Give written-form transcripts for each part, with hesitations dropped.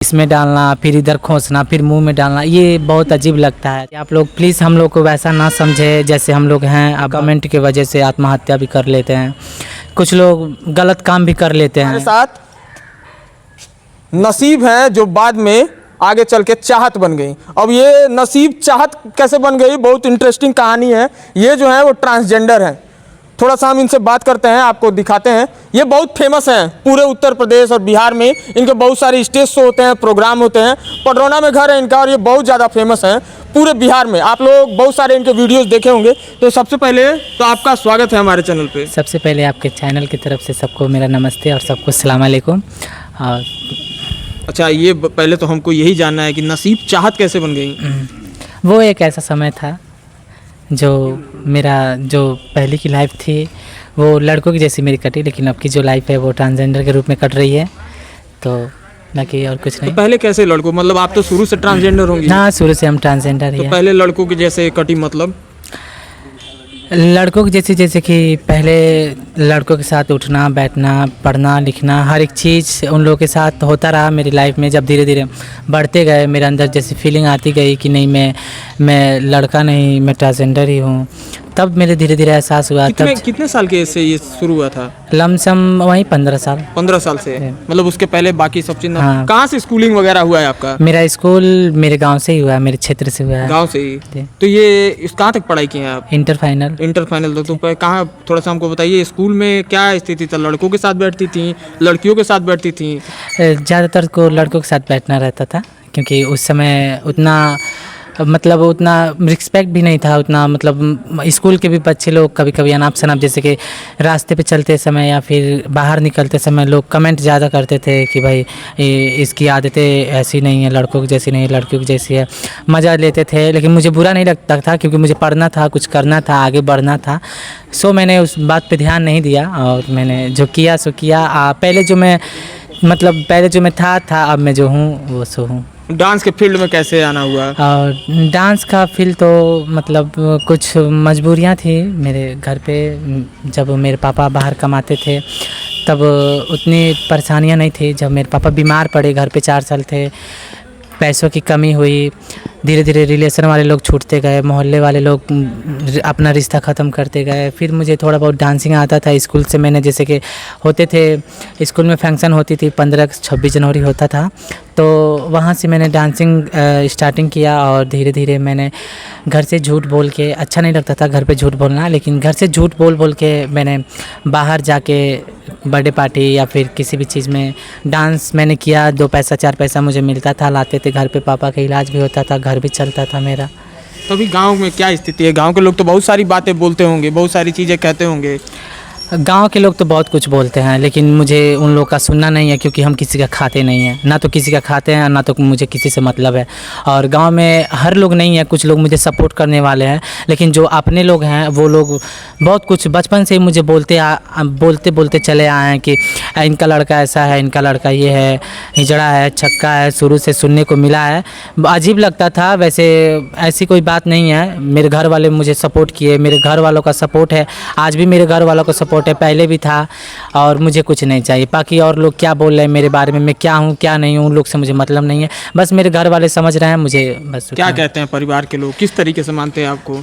इसमें डालना, फिर इधर खोसना, फिर मुंह में डालना, ये बहुत अजीब लगता है। आप लोग प्लीज़ हम लोग को वैसा ना समझे जैसे हम लोग हैं। आप कमेंट की वजह से आत्महत्या भी कर लेते हैं, कुछ लोग गलत काम भी कर लेते हैं। हमारे साथ नसीब है जो बाद में आगे चल के चाहत बन गई। अब ये नसीब चाहत कैसे बन गई, बहुत इंटरेस्टिंग कहानी है। ये जो है वो ट्रांसजेंडर है। थोड़ा सा हम इनसे बात करते हैं, आपको दिखाते हैं। ये बहुत फेमस हैं पूरे उत्तर प्रदेश और बिहार में। इनके बहुत सारे स्टेज शो होते हैं, प्रोग्राम होते हैं। पडरौना में घर है इनका और ये बहुत ज़्यादा फेमस हैं पूरे बिहार में। आप लोग बहुत सारे इनके वीडियोस देखे होंगे। तो सबसे पहले तो आपका स्वागत है हमारे चैनल पे। सबसे पहले आपके चैनल की तरफ से सबको मेरा नमस्ते और सबको सलाम अलैकुम। और अच्छा, ये पहले तो हमको यही जानना है कि नसीब चाहत कैसे बन गई। वो एक ऐसा समय था जो मेरा जो पहले की लाइफ थी वो लड़कों की जैसी मेरी कटी, लेकिन अब की जो लाइफ है वो ट्रांसजेंडर के रूप में कट रही है। तो बाकी और कुछ नहीं। तो पहले कैसे लड़कों, मतलब आप तो शुरू से ट्रांसजेंडर होंगे। हाँ, शुरू से हम ट्रांसजेंडर ही तो हैं। पहले लड़कों की जैसे कटी, मतलब लड़कों की जैसे कि पहले लड़कों के साथ उठना बैठना, पढ़ना लिखना, हर एक चीज़ उन लोगों के साथ होता रहा मेरी लाइफ में। जब धीरे धीरे बढ़ते गए मेरे अंदर जैसी फीलिंग आती गई कि नहीं, मैं लड़का नहीं, मैं ट्रांसजेंडर ही हूँ, तब मेरे धीरे धीरे एहसास हुआ। कितने साल के से ये शुरू हुआ था? लमसम वही 15 साल। 15 साल से, मतलब उसके पहले बाकी सब चीज। हाँ। कहाँ से स्कूलिंग वगैरह हुआ है आपका? मेरा स्कूल मेरे गांव से ही हुआ है, मेरे क्षेत्र से हुआ है। गांव से ही? तो ये कहाँ तक पढ़ाई की है आप? Inter final. Inter final. तो कहाँ, थोड़ा सा हमको बताइए, स्कूल में क्या स्थिति था? लड़कों के साथ बैठती थी, लड़कियों के साथ बैठती थी? ज़्यादातर को लड़कों के साथ बैठना रहता था, क्योंकि उस समय उतना रिस्पेक्ट भी नहीं था उतना। मतलब स्कूल के भी बच्चे लोग कभी कभी अनाप शनाप, जैसे कि रास्ते पे चलते समय या फिर बाहर निकलते समय लोग कमेंट ज़्यादा करते थे कि भाई इसकी आदतें ऐसी नहीं है, लड़कों की जैसी नहीं है, लड़कियों की जैसी है। मज़ा लेते थे, लेकिन मुझे बुरा नहीं लगता था क्योंकि मुझे पढ़ना था, कुछ करना था, आगे बढ़ना था। सो मैंने उस बात पर ध्यान नहीं दिया और मैंने जो किया सो किया। पहले जो मैं था, अब मैं जो हूँ वो सो हूँ। डांस के फील्ड में कैसे आना हुआ? और डांस का फील्ड तो मतलब कुछ मजबूरियां थी मेरे घर पे। जब मेरे पापा बाहर कमाते थे तब उतनी परेशानियां नहीं थी। जब मेरे पापा बीमार पड़े, घर पे 4 साल थे, पैसों की कमी हुई, धीरे धीरे रिलेशन वाले लोग छूटते गए, मोहल्ले वाले लोग अपना रिश्ता ख़त्म करते गए। फिर मुझे थोड़ा बहुत डांसिंग आता था। स्कूल से मैंने, जैसे कि होते थे स्कूल में फंक्शन होती थी, 15-26 जनवरी होता था, तो वहाँ से मैंने डांसिंग स्टार्टिंग किया। और धीरे धीरे मैंने घर से झूठ बोल के, अच्छा नहीं लगता था घर पे झूठ बोलना, लेकिन घर से झूठ बोल के मैंने बाहर जाके बर्थडे पार्टी या फिर किसी भी चीज़ में डांस मैंने किया। 2 पैसा 4 पैसा मुझे मिलता था, लाते थे घर पे, पापा का इलाज भी होता था, घर भी चलता था मेरा। तो अभी गांव में क्या स्थिति है? गांव के लोग तो बहुत सारी बातें बोलते होंगे, बहुत सारी चीज़ें कहते होंगे। गांव के लोग तो बहुत कुछ बोलते हैं, लेकिन मुझे उन लोग का सुनना नहीं है, क्योंकि हम किसी का खाते नहीं हैं, ना तो किसी का खाते हैं, ना तो मुझे किसी से मतलब है। और गांव में हर लोग नहीं है, कुछ लोग मुझे सपोर्ट करने वाले हैं, लेकिन जो अपने लोग हैं वो लोग बहुत कुछ बचपन से ही मुझे बोलते चले आए हैं कि इनका लड़का ऐसा है, इनका लड़का ये है, हिजड़ा है, छक्का है, शुरू से सुनने को मिला है। अजीब लगता था। वैसे ऐसी कोई बात नहीं है, मेरे घर वाले मुझे सपोर्ट किए, मेरे घर वालों का सपोर्ट है, आज भी मेरे घर वालों का सपोर्ट है, पहले भी था, और मुझे कुछ नहीं चाहिए। बाकी और लोग क्या बोल रहे हैं मेरे बारे में, मैं क्या हूँ क्या नहीं हूँ, उन लोग से मुझे मतलब नहीं है। बस मेरे घर वाले समझ रहे हैं मुझे, बस। क्या कहते हैं परिवार के लोग, किस तरीके से मानते हैं आपको?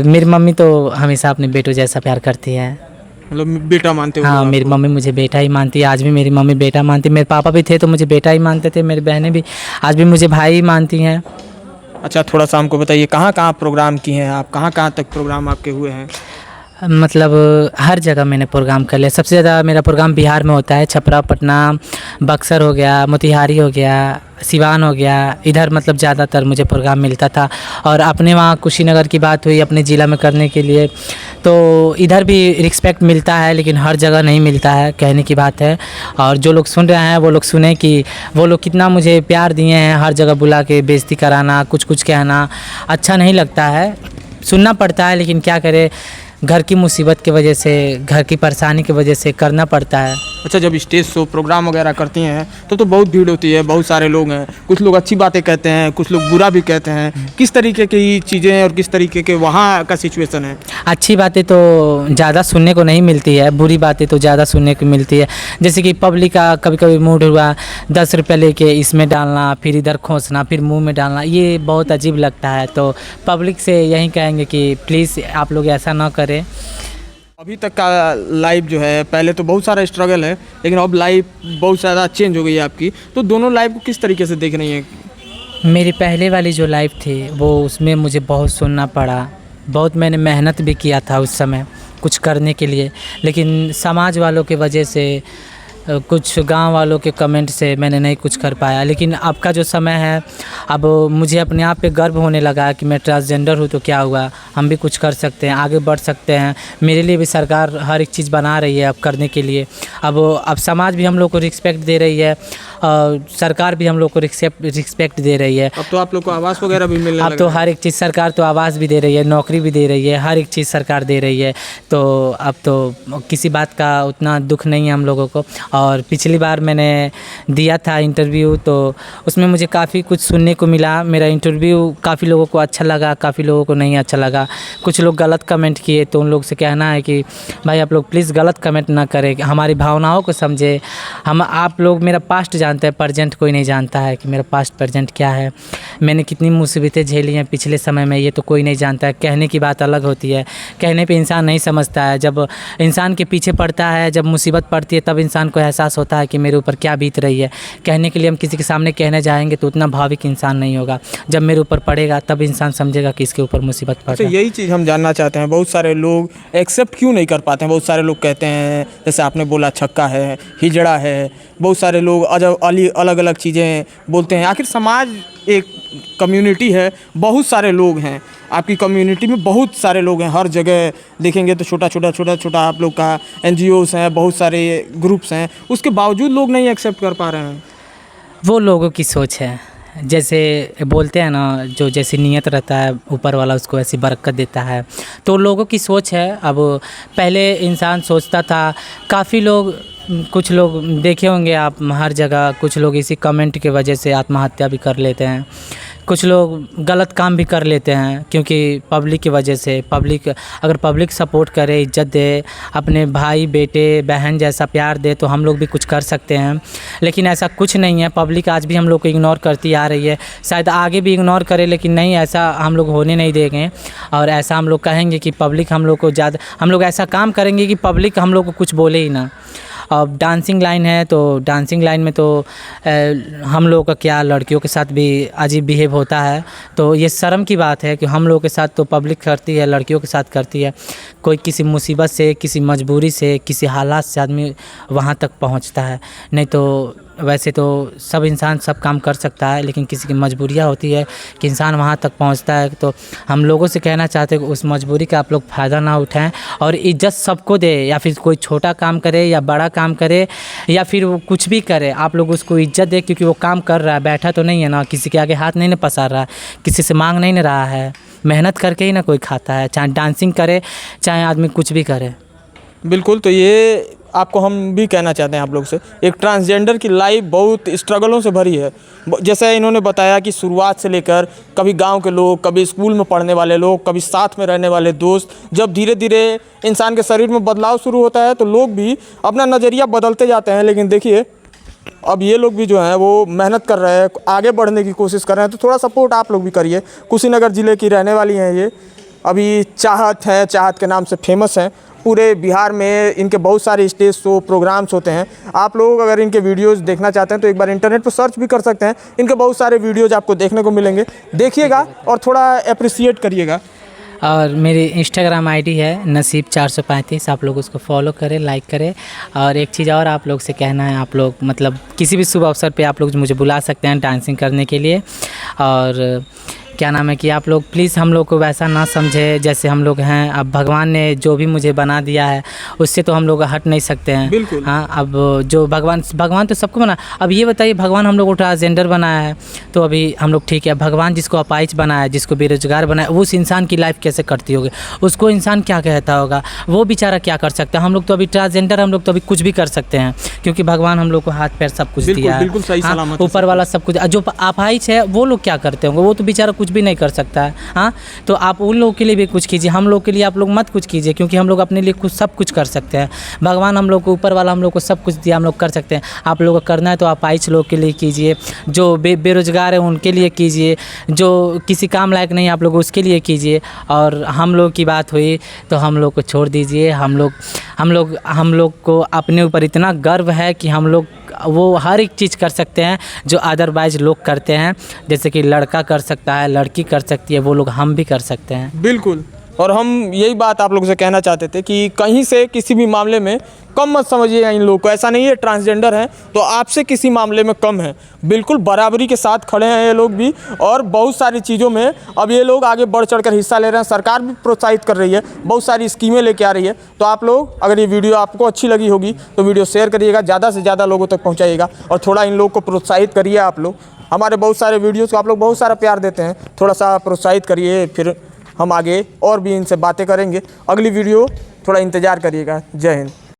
मेरी मम्मी तो हमेशा अपने बेटों जैसा प्यार करती है। मतलब बेटा मानते हो? हाँ, मेरी मम्मी मुझे बेटा ही मानती है, आज भी मेरी मम्मी बेटा मानती है। मेरे पापा भी थे तो मुझे बेटा ही मानते थे, मेरी बहनें भी आज भी मुझे भाई ही मानती हैं। अच्छा, थोड़ा सा हमको बताइए, कहाँ कहाँ प्रोग्राम किए हैं आप, कहाँ कहाँ तक प्रोग्राम आपके हुए हैं? मतलब हर जगह मैंने प्रोग्राम कर लिया। सबसे ज़्यादा मेरा प्रोग्राम बिहार में होता है, छपरा, पटना, बक्सर हो गया, मोतिहारी हो गया, सिवान हो गया, इधर मतलब ज़्यादातर मुझे प्रोग्राम मिलता था। और अपने वहाँ कुशीनगर की बात हुई अपने ज़िला में करने के लिए, तो इधर भी रिस्पेक्ट मिलता है, लेकिन हर जगह नहीं मिलता है, कहने की बात है। और जो लोग सुन रहे हैं वो लोग सुने कि वो लोग कितना मुझे प्यार दिए हैं। हर जगह बुला के बेइज्जती कराना, कुछ कहना अच्छा नहीं लगता है, सुनना पड़ता है, लेकिन क्या करें, घर की मुसीबत की वजह से, घर की परेशानी की वजह से करना पड़ता है। अच्छा, जब स्टेज शो प्रोग्राम वगैरह करती हैं तो बहुत भीड़ होती है, बहुत सारे लोग हैं, कुछ लोग अच्छी बातें कहते हैं, कुछ लोग बुरा भी कहते हैं। किस तरीके की चीज़ें हैं और किस तरीके के वहाँ का सिचुएशन है? अच्छी बातें तो ज़्यादा सुनने को नहीं मिलती है, बुरी बातें तो ज़्यादा सुनने को मिलती है। जैसे कि पब्लिक का कभी कभी मूड हुआ 10 रुपये लेके इसमें डालना, फिर इधर खोसना, फिर मुंह में डालना, ये बहुत अजीब लगता है। तो पब्लिक से यही कहेंगे कि प्लीज़ आप लोग ऐसा ना करें। अभी तक का लाइफ जो है, पहले तो बहुत सारा स्ट्रगल है, लेकिन अब लाइफ बहुत ज़्यादा चेंज हो गई है आपकी, तो दोनों लाइफ को किस तरीके से देख रही हैं? मेरी पहले वाली जो लाइफ थी वो उसमें मुझे बहुत सुनना पड़ा, बहुत मैंने मेहनत भी किया था उस समय कुछ करने के लिए, लेकिन समाज वालों की वजह से कुछ गांव वालों के कमेंट से मैंने नहीं कुछ कर पाया। लेकिन अब का जो समय है, अब मुझे अपने आप पे गर्व होने लगा कि मैं ट्रांसजेंडर हूँ, तो क्या हुआ, हम भी कुछ कर सकते हैं, आगे बढ़ सकते हैं। मेरे लिए भी सरकार हर एक चीज़ बना रही है अब करने के लिए। अब समाज भी हम लोग को रिस्पेक्ट दे रही है और सरकार भी हम लोग को रिस्पेक्ट दे रही है। अब तो आप लोग को आवास वगैरह भी मिलने अब तो हर एक चीज़ सरकार तो आवास भी दे रही है, नौकरी भी दे रही है, हर एक चीज़ सरकार दे रही है। तो अब तो किसी बात का उतना दुख नहीं है हम लोगों को। और पिछली बार मैंने दिया था इंटरव्यू, तो उसमें मुझे काफ़ी कुछ सुनने को मिला। मेरा इंटरव्यू काफ़ी लोगों को अच्छा लगा, काफ़ी लोगों को नहीं अच्छा लगा। कुछ लोग गलत कमेंट किए, तो उन लोग से कहना है कि भाई आप लोग प्लीज़ गलत कमेंट ना करें, हमारी भावनाओं को समझे। आप लोग मेरा पास्ट जानते हैं, प्रेजेंट कोई नहीं जानता है कि मेरा पास्ट प्रेजेंट क्या है, मैंने कितनी मुसीबतें झेली हैं पिछले समय में, ये तो कोई नहीं जानता है। कहने की बात अलग होती है, कहने पे इंसान नहीं समझता है। जब इंसान के पीछे पड़ता है, जब मुसीबत पड़ती है, तब इंसान को एहसास होता है कि मेरे ऊपर क्या बीत रही है। कहने के लिए हम किसी के सामने कहने जाएंगे तो उतना भाविक इंसान नहीं होगा, जब मेरे ऊपर पड़ेगा तब इंसान समझेगा कि इसके ऊपर मुसीबत पड़ रही है। यही चीज़ हम जानना चाहते हैं, बहुत सारे लोग एक्सेप्ट क्यों नहीं कर पाते हैं? बहुत सारे लोग कहते हैं, जैसे आपने बोला छक्का है, हिजड़ा है, बहुत सारे लोग अलग अलग चीज़ें बोलते हैं। आखिर समाज एक कम्युनिटी है, बहुत सारे लोग हैं, आपकी कम्युनिटी में बहुत सारे लोग हैं, हर जगह देखेंगे तो छोटा आप लोग का NGOs हैं, बहुत सारे ग्रुप्स हैं, उसके बावजूद लोग नहीं एक्सेप्ट कर पा रहे हैं। वो लोगों की सोच है, जैसे बोलते हैं ना, जो जैसी नीयत रहता है ऊपर वाला उसको ऐसी बरकत देता है। तो लोगों की सोच है। अब पहले इंसान सोचता था, काफ़ी लोग, कुछ लोग देखे होंगे आप हर जगह, कुछ लोग इसी कमेंट की वजह से आत्महत्या भी कर लेते हैं, कुछ लोग गलत काम भी कर लेते हैं, क्योंकि पब्लिक की वजह से। अगर पब्लिक सपोर्ट करे, इज्जत दे, अपने भाई बेटे बहन जैसा प्यार दे, तो हम लोग भी कुछ कर सकते हैं। लेकिन ऐसा कुछ नहीं है, पब्लिक आज भी हम लोग को इग्नोर करती आ रही है, शायद आगे भी इग्नोर करे, लेकिन नहीं, ऐसा हम लोग होने नहीं देंगे। और ऐसा हम लोग कहेंगे कि पब्लिक हम लोग को हम लोग ऐसा काम करेंगे कि पब्लिक हम लोग को कुछ बोले ही ना। अब डांसिंग लाइन है, तो डांसिंग लाइन में तो हम लोगों का क्या, लड़कियों के साथ भी अजीब बिहेव होता है। तो ये शर्म की बात है कि हम लोगों के साथ तो पब्लिक करती है, लड़कियों के साथ करती है। कोई किसी मुसीबत से, किसी मजबूरी से, किसी हालात से आदमी वहाँ तक पहुँचता है। नहीं तो वैसे तो सब इंसान सब काम कर सकता है, लेकिन किसी की मजबूरियाँ होती है कि इंसान वहाँ तक पहुँचता है। तो हम लोगों से कहना चाहते हैं कि उस मजबूरी का आप लोग फ़ायदा ना उठाएं और इज्जत सबको दे, या फिर कोई छोटा काम करे या बड़ा काम करे या फिर वो कुछ भी करे, आप लोग उसको इज्जत दे, क्योंकि वो काम कर रहा है, बैठा तो नहीं है ना, किसी के आगे हाथ नहीं ना पसार रहा है, किसी से मांग नहीं ना रहा है, मेहनत करके ही ना कोई खाता है, चाहे डांसिंग करे चाहे आदमी कुछ भी करे। बिल्कुल, तो ये आपको हम भी कहना चाहते हैं आप लोग से, एक ट्रांसजेंडर की लाइफ बहुत स्ट्रगलों से भरी है। जैसे इन्होंने बताया कि शुरुआत से लेकर कभी गांव के लोग, कभी स्कूल में पढ़ने वाले लोग, कभी साथ में रहने वाले दोस्त, जब धीरे धीरे इंसान के शरीर में बदलाव शुरू होता है तो लोग भी अपना नज़रिया बदलते जाते हैं। लेकिन देखिए, अब ये लोग भी जो हैं वो मेहनत कर रहे हैं, आगे बढ़ने की कोशिश कर रहे हैं, तो थोड़ा सपोर्ट आप लोग भी करिए। कुशीनगर ज़िले की रहने वाली हैं ये, अभी चाहत हैं, चाहत के नाम से फेमस हैं। पूरे बिहार में इनके बहुत सारे स्टेज शो प्रोग्राम्स होते हैं। आप लोग अगर इनके वीडियोस देखना चाहते हैं तो एक बार इंटरनेट पर सर्च भी कर सकते हैं, इनके बहुत सारे वीडियोज़ आपको देखने को मिलेंगे, देखिएगा और थोड़ा अप्रिसिएट करिएगा। और मेरी इंस्टाग्राम आईडी है नसीब 435, आप लोग उसको फॉलो करें, लाइक करें। और एक चीज़ और आप लोग से कहना है, आप लोग मतलब किसी भी शुभ अवसर पे आप लोग मुझे बुला सकते हैं डांसिंग करने के लिए। और क्या नाम है कि आप लोग प्लीज़ हम लोग को वैसा ना समझे जैसे हम लोग हैं। अब भगवान ने जो भी मुझे बना दिया है उससे तो हम लोग हट नहीं सकते हैं। बिल्कुल। हाँ, अब जो भगवान तो सबको बना। अब ये बताइए, भगवान हम लोग को ट्रांसजेंडर बनाया है तो अभी हम लोग ठीक है, भगवान जिसको अपाहिज बनाया, जिसको बेरोजगार बनाया, उस इंसान की लाइफ कैसे कटती होगी, उसको इंसान क्या कहता होगा, वो बेचारा क्या कर सकता है। हम लोग तो अभी ट्रांसजेंडर, हम लोग तो अभी कुछ भी कर सकते हैं क्योंकि भगवान हम लोग को हाथ पैर सब कुछ दिया है। बिल्कुल सही सलामत है ऊपर वाला सब कुछ। जो अपाहिज है वो लोग क्या करते होंगे, वो तो बेचारा कुछ भी नहीं कर सकता है। हाँ, तो आप उन लोगों के लिए भी कुछ कीजिए, हम लोग के लिए आप लोग मत कुछ कीजिए क्योंकि हम लोग अपने लिए कुछ सब कुछ कर सकते हैं। भगवान हम लोग को, ऊपर वाला हम लोग को सब कुछ दिया, हम लोग कर सकते हैं। आप लोगों को करना है तो अपाहिज लोग के लिए कीजिए, जो बेरोजगार है उनके लिए कीजिए, जो किसी काम लायक नहीं आप लोग उसके लिए कीजिए। और हम लोग की बात हुई तो हम लोग को छोड़ दीजिए। हम लोग को अपने ऊपर इतना गर्व है कि हम लोग वो हर एक चीज़ कर सकते हैं जो अदरवाइज लोग करते हैं। जैसे कि लड़का कर सकता है, लड़की कर सकती है, वो लोग हम भी कर सकते हैं। बिल्कुल। और हम यही बात आप लोगों से कहना चाहते थे कि कहीं से किसी भी मामले में कम मत समझिए इन लोगों को। ऐसा नहीं है ट्रांसजेंडर हैं तो आपसे किसी मामले में कम है, बिल्कुल बराबरी के साथ खड़े हैं ये लोग भी। और बहुत सारी चीज़ों में अब ये लोग आगे बढ़ चढ़कर हिस्सा ले रहे हैं। सरकार भी प्रोत्साहित कर रही है, बहुत सारी स्कीमें लेके आ रही है। तो आप लोग, अगर ये वीडियो आपको अच्छी लगी होगी तो वीडियो शेयर करिएगा, ज़्यादा से ज़्यादा लोगों तक पहुँचाइएगा और थोड़ा इन लोग को प्रोत्साहित करिए। आप लोग हमारे बहुत सारे वीडियोज़ को आप लोग बहुत सारा प्यार देते हैं, थोड़ा सा प्रोत्साहित करिए, फिर हम आगे और भी इनसे बातें करेंगे। अगली वीडियो थोड़ा इंतज़ार करिएगा। जय हिंद।